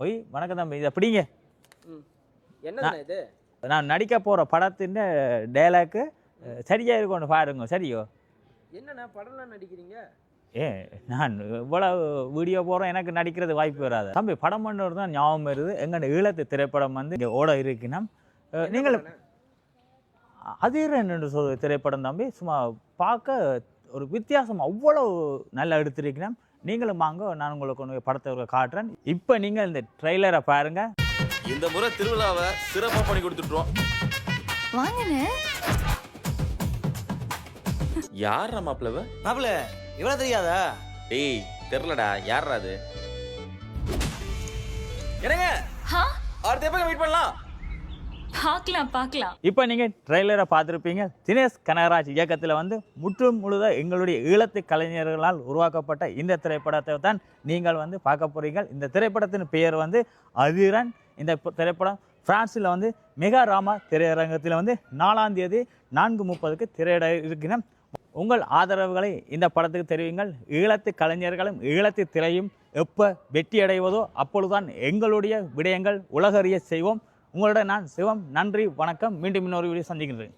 Y வணக்கம் தம்பி, இதை பிடிங்க. என்ன இது? நான் நடிக்க போகிற படத்தின் டைலாக்கு சரியாக இருக்கணும் பாருங்க. சரியோ? என்னண்ணா படம்லாம் நடிக்கிறீங்க? நான் இவ்வளவு வீடியோ போகிறோம், எனக்கு நடிக்கிறது வாய்ப்பு வராது தம்பி. படம் பண்ணுறது தான் ஞாபகம் வருது. எங்கள் ஈழத்து திரைப்படம் வந்து இங்கே ஓட இருக்குன்னா நீங்கள் அதிரன் என்று சொல் திரைப்படம் தம்பி. சும்மா பார்க்க ஒரு வித்தியாசம் அவ்வளோ நல்லா எடுத்திருக்கீங்கன்னா நீங்களும் வாங்க, நான் உங்களுக்கு ஒன்று படத்தை காட்டுறேன். இப்போ நீங்கள் இந்த ட்ரெய்லரை பாருங்க. இந்த முறை திருவிழாவை சிறப்பாக பண்ணி கொடுத்துட்டோம். வாங்கண்ணே. யார் மாப்பிளவ? மாப்பிள இவ்வளவு தெரியாதா? டேய் தெரியலடா, யாரா அது? என்னங்க அடுத்த எப்போ மீட் பண்ணலாம்? பார்க்கலாம். இப்போ நீங்கள் ட்ரெய்லரை பார்த்துருப்பீங்க. தினேஷ் கனகராஜ் இயக்கத்தில் வந்து முற்றும் முழுத எங்களுடைய ஈழத்து கலைஞர்களால் உருவாக்கப்பட்ட இந்த திரைப்படத்தை தான் நீங்கள் வந்து பார்க்க போகிறீங்க. இந்த திரைப்படத்தின் பெயர் வந்து அதிரன். இந்த திரைப்படம் பிரான்ஸில் வந்து மெகா ராமா திரையரங்கத்தில் வந்து 4ஆம் தேதி 4:30 திரையிட இருக்கிற உங்கள் ஆதரவுகளை இந்த படத்துக்கு தெரிவிங்கள். ஈழத்து கலைஞர்களும் ஈழத்து திரையும் எப்போ வெற்றி அடைவதோ அப்பொழுதுதான் எங்களுடைய விடயங்கள் உலகறிய செய்வோம். உங்களுடன் நான் சிவம். நன்றி, வணக்கம். மீண்டும் இன்னொரு வீடியோ சந்திக்கின்றேன்.